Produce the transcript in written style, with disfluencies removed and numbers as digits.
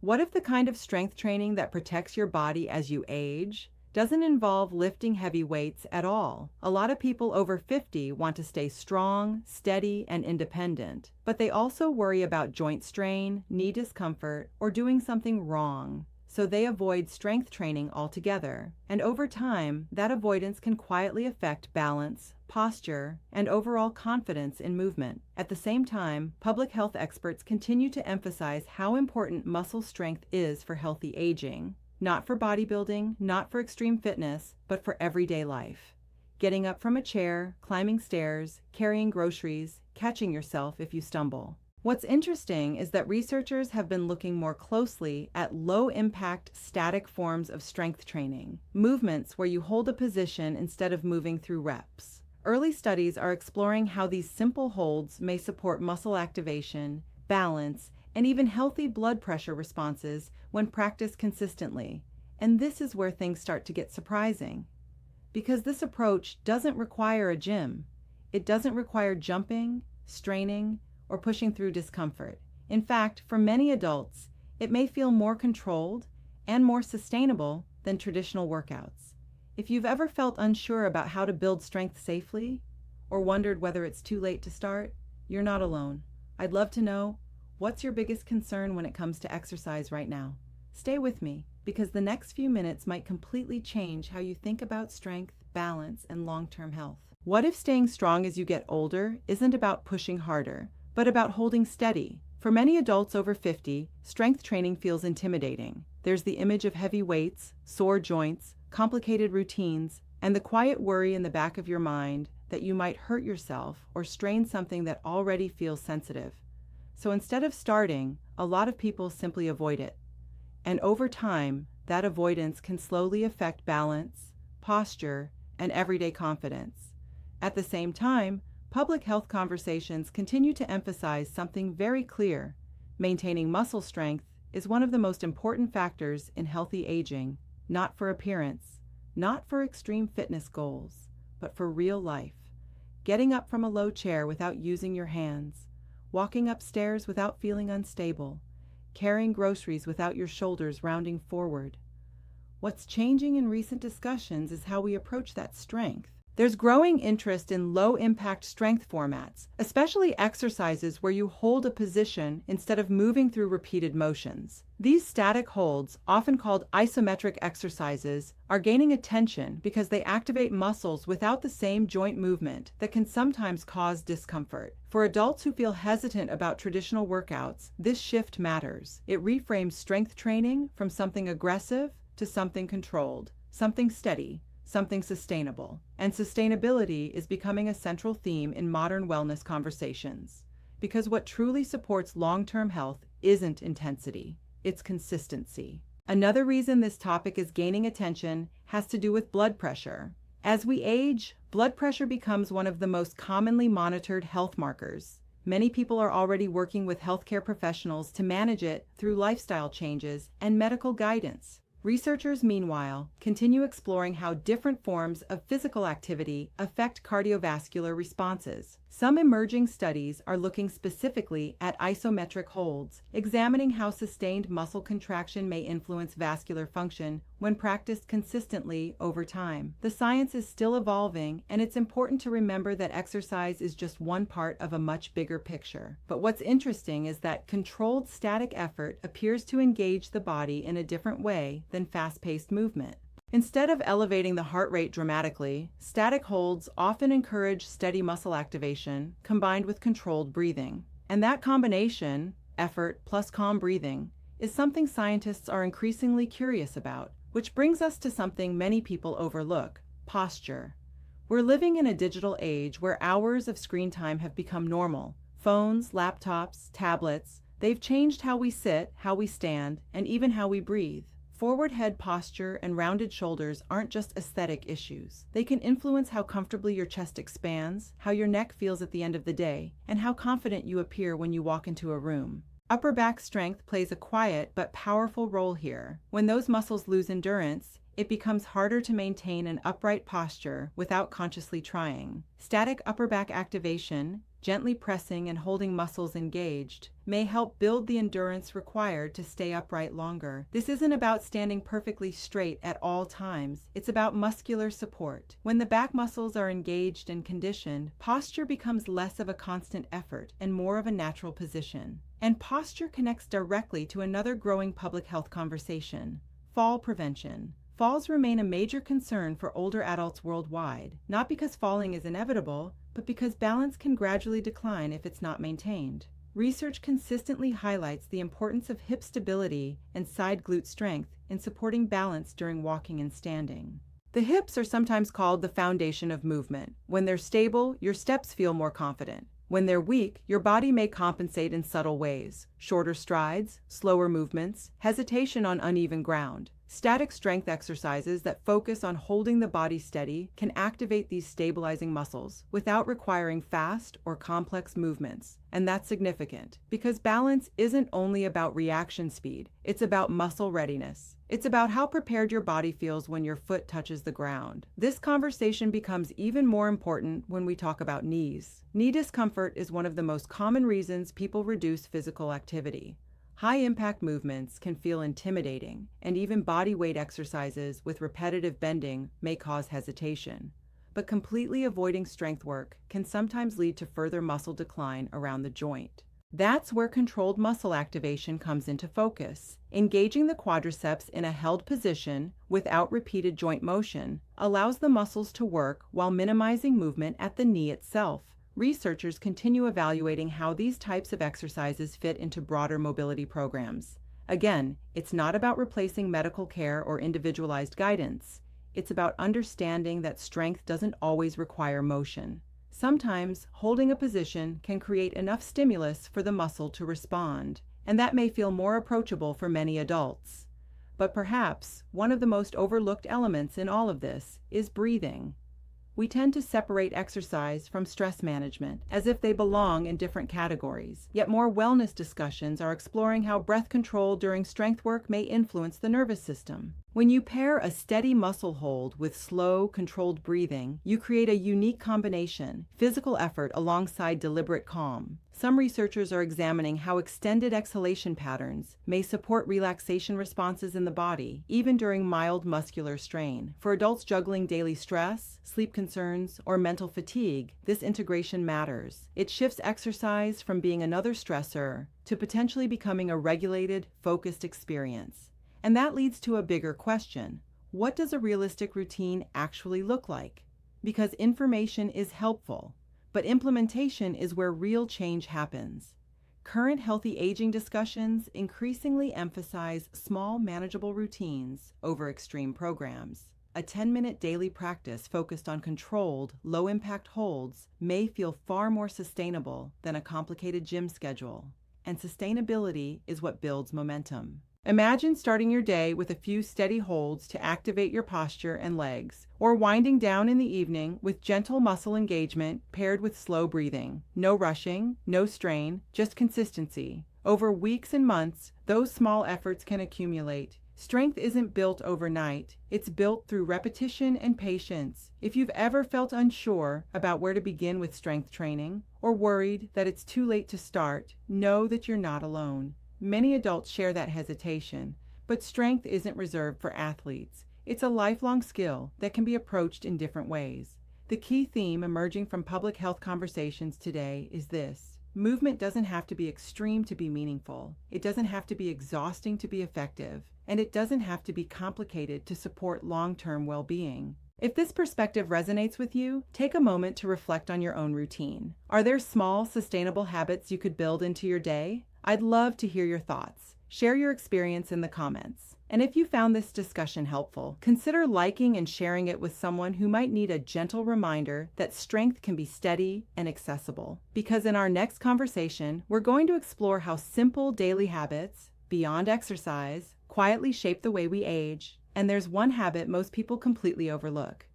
What if the kind of strength training that protects your body as you age doesn't involve lifting heavy weights at all? A lot of people over 50 want to stay strong, steady, and independent, but they also worry about joint strain, knee discomfort, or doing something wrong. So they avoid strength training altogether. And over time, that avoidance can quietly affect balance, posture, and overall confidence in movement. At the same time, public health experts continue to emphasize how important muscle strength is for healthy aging. Not for bodybuilding, not for extreme fitness, but for everyday life. Getting up from a chair, climbing stairs, carrying groceries, catching yourself if you stumble. What's interesting is that researchers have been looking more closely at low-impact static forms of strength training, movements where you hold a position instead of moving through reps. Early studies are exploring how these simple holds may support muscle activation, balance, and even healthy blood pressure responses when practiced consistently. And this is where things start to get surprising. Because this approach doesn't require a gym. It doesn't require jumping, straining, or pushing through discomfort. In fact, for many adults, it may feel more controlled and more sustainable than traditional workouts. If you've ever felt unsure about how to build strength safely, or wondered whether it's too late to start, you're not alone. I'd love to know, what's your biggest concern when it comes to exercise right now? Stay with me, because the next few minutes might completely change how you think about strength, balance, and long-term health. What if staying strong as you get older isn't about pushing harder, but about holding steady? For many adults over 50, strength training feels intimidating. There's the image of heavy weights, sore joints, complicated routines, and the quiet worry in the back of your mind that you might hurt yourself or strain something that already feels sensitive. So instead of starting, a lot of people simply avoid it. And over time, that avoidance can slowly affect balance, posture, and everyday confidence. At the same time, public health conversations continue to emphasize something very clear. Maintaining muscle strength is one of the most important factors in healthy aging, not for appearance, not for extreme fitness goals, but for real life. Getting up from a low chair without using your hands, walking upstairs without feeling unstable, carrying groceries without your shoulders rounding forward. What's changing in recent discussions is how we approach that strength. There's growing interest in low-impact strength formats, especially exercises where you hold a position instead of moving through repeated motions. These static holds, often called isometric exercises, are gaining attention because they activate muscles without the same joint movement that can sometimes cause discomfort. For adults who feel hesitant about traditional workouts, this shift matters. It reframes strength training from something aggressive to something controlled, something steady, something sustainable. And sustainability is becoming a central theme in modern wellness conversations. Because what truly supports long-term health isn't intensity, it's consistency. Another reason this topic is gaining attention has to do with blood pressure. As we age, blood pressure becomes one of the most commonly monitored health markers. Many people are already working with healthcare professionals to manage it through lifestyle changes and medical guidance. Researchers, meanwhile, continue exploring how different forms of physical activity affect cardiovascular responses. Some emerging studies are looking specifically at isometric holds, examining how sustained muscle contraction may influence vascular function when practiced consistently over time. The science is still evolving, and it's important to remember that exercise is just one part of a much bigger picture. But what's interesting is that controlled static effort appears to engage the body in a different way than fast-paced movement. Instead of elevating the heart rate dramatically, static holds often encourage steady muscle activation combined with controlled breathing. And that combination, effort plus calm breathing, is something scientists are increasingly curious about, which brings us to something many people overlook: posture. We're living in a digital age where hours of screen time have become normal. Phones, laptops, tablets, they've changed how we sit, how we stand, and even how we breathe. Forward head posture and rounded shoulders aren't just aesthetic issues. They can influence how comfortably your chest expands, how your neck feels at the end of the day, and how confident you appear when you walk into a room. Upper back strength plays a quiet but powerful role here. When those muscles lose endurance, it becomes harder to maintain an upright posture without consciously trying. Static upper back activation, gently pressing and holding muscles engaged, may help build the endurance required to stay upright longer. This isn't about standing perfectly straight at all times. It's about muscular support. When the back muscles are engaged and conditioned, posture becomes less of a constant effort and more of a natural position. And posture connects directly to another growing public health conversation: fall prevention. Falls remain a major concern for older adults worldwide, not because falling is inevitable, but because balance can gradually decline if it's not maintained. Research consistently highlights the importance of hip stability and side glute strength in supporting balance during walking and standing. The hips are sometimes called the foundation of movement. When they're stable, your steps feel more confident. When they're weak, your body may compensate in subtle ways: shorter strides, slower movements, hesitation on uneven ground. Static strength exercises that focus on holding the body steady can activate these stabilizing muscles without requiring fast or complex movements. And that's significant because balance isn't only about reaction speed, it's about muscle readiness. It's about how prepared your body feels when your foot touches the ground. This conversation becomes even more important when we talk about knees. Knee discomfort is one of the most common reasons people reduce physical activity. High-impact movements can feel intimidating, and even body weight exercises with repetitive bending may cause hesitation. But completely avoiding strength work can sometimes lead to further muscle decline around the joint. That's where controlled muscle activation comes into focus. Engaging the quadriceps in a held position without repeated joint motion allows the muscles to work while minimizing movement at the knee itself. Researchers continue evaluating how these types of exercises fit into broader mobility programs. Again, it's not about replacing medical care or individualized guidance. It's about understanding that strength doesn't always require motion. Sometimes, holding a position can create enough stimulus for the muscle to respond, and that may feel more approachable for many adults. But perhaps one of the most overlooked elements in all of this is breathing. We tend to separate exercise from stress management as if they belong in different categories. Yet more wellness discussions are exploring how breath control during strength work may influence the nervous system. When you pair a steady muscle hold with slow, controlled breathing, you create a unique combination: physical effort alongside deliberate calm. Some researchers are examining how extended exhalation patterns may support relaxation responses in the body, even during mild muscular strain. For adults juggling daily stress, sleep concerns, or mental fatigue, this integration matters. It shifts exercise from being another stressor to potentially becoming a regulated, focused experience. And that leads to a bigger question: what does a realistic routine actually look like? Because information is helpful, but implementation is where real change happens. Current healthy aging discussions increasingly emphasize small, manageable routines over extreme programs. A 10-minute daily practice focused on controlled, low-impact holds may feel far more sustainable than a complicated gym schedule. And sustainability is what builds momentum. Imagine starting your day with a few steady holds to activate your posture and legs, or winding down in the evening with gentle muscle engagement paired with slow breathing. No rushing, no strain, just consistency. Over weeks and months, those small efforts can accumulate. Strength isn't built overnight. It's built through repetition and patience. If you've ever felt unsure about where to begin with strength training, or worried that it's too late to start, know that you're not alone. Many adults share that hesitation, but strength isn't reserved for athletes. It's a lifelong skill that can be approached in different ways. The key theme emerging from public health conversations today is this: movement doesn't have to be extreme to be meaningful. It doesn't have to be exhausting to be effective, and it doesn't have to be complicated to support long-term well-being. If this perspective resonates with you, take a moment to reflect on your own routine. Are there small, sustainable habits you could build into your day? I'd love to hear your thoughts. Share your experience in the comments. And if you found this discussion helpful, consider liking and sharing it with someone who might need a gentle reminder that strength can be steady and accessible. Because in our next conversation, we're going to explore how simple daily habits, beyond exercise, quietly shape the way we age. And there's one habit most people completely overlook: